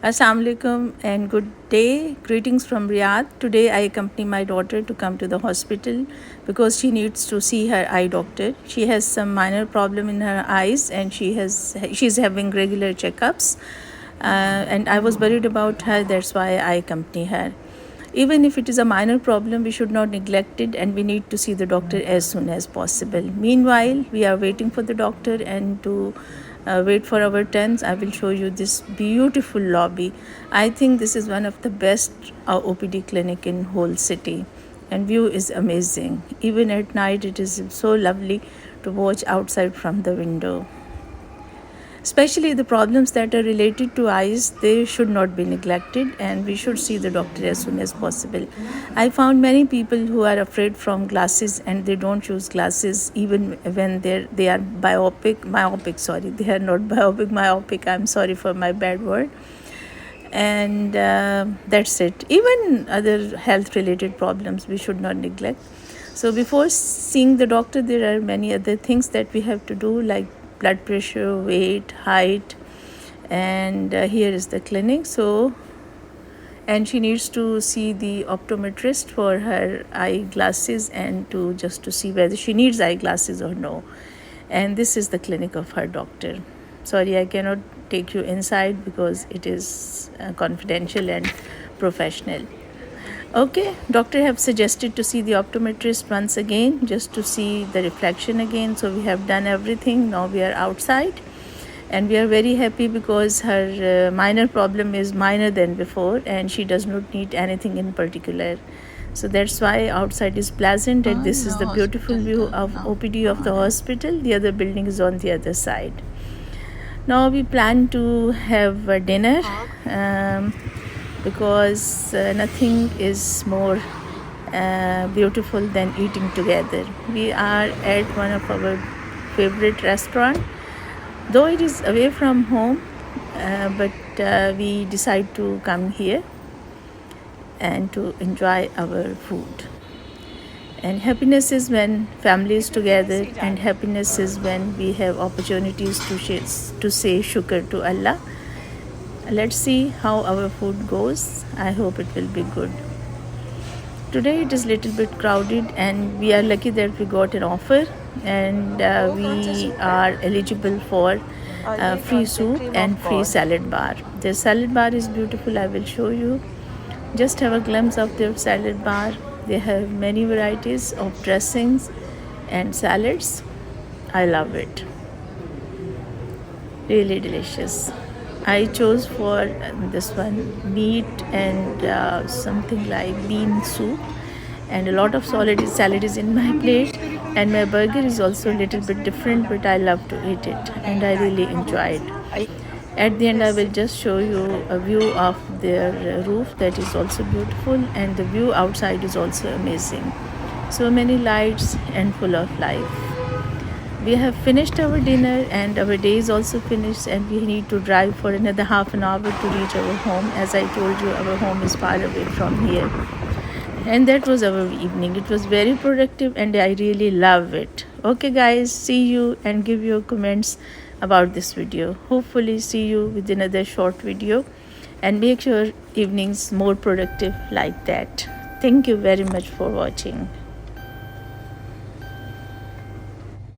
Assalamu alaikum and good day. Greetings from Riyadh. Today I accompany my daughter to come to the hospital because she needs to see her eye doctor. She has some minor problem in her eyes and she's having regular checkups. And I was worried about her, that's why I accompany her. Even if it is a minor problem, we should not neglect it and we need to see the doctor as soon as possible. Meanwhile, we are waiting for the doctor and to wait for our turns. I will show you this beautiful lobby. I think this is one of the best OPD clinic in whole city, and view is amazing. Even at night, it is so lovely to watch outside from the window. Especially the problems that are related to eyes, they should not be neglected and we should see the doctor as soon as possible. I found many people who are afraid from glasses and they don't choose glasses even when they are myopic, they are not myopic, I'm sorry for my bad word. And that's it. Even other health related problems we should not neglect. So before seeing the doctor, there are many other things that we have to do, like blood pressure, weight, height, and here is the clinic. And she needs to see the optometrist for her eyeglasses and to see whether she needs eyeglasses or no. And this is the clinic of her doctor. Sorry, I cannot take you inside because it is confidential and professional. Okay, doctor have suggested to see the optometrist once again, just to see the reflection again. So we have done everything. Now we are outside and we are very happy because her minor problem is minor than before and she does not need anything in particular. So that's why outside is pleasant and this is the beautiful view of OPD of the hospital. The other building is on the other side. Now we plan to have a dinner. Because nothing is more beautiful than eating together. We are at one of our favorite restaurant, though it is away from home, but we decide to come here and to enjoy our food. And happiness is when family is together, and happiness is when we have opportunities to say shukr to Allah. Let's see how our food goes. I hope it will be good. Today it is little bit crowded and we are lucky that we got an offer and we are eligible for free soup and free salad bar. The salad bar is beautiful. I will show you. Just have a glimpse of their salad bar. They have many varieties of dressings and salads. I love it. Really delicious. I chose for this one meat and something like bean soup, and a lot of salad is in my plate, and my burger is also a little bit different, but I love to eat it and I really enjoy it. At the end I will just show you a view of their roof that is also beautiful, and the view outside is also amazing. So many lights and full of life. We have finished our dinner and our day is also finished, and we need to drive for another half an hour to reach our home. As I told you, our home is far away from here. And that was our evening. It was very productive and I really love it. Okay guys, see you and give your comments about this video. Hopefully see you with another short video and make your evenings more productive like that. Thank you very much for watching.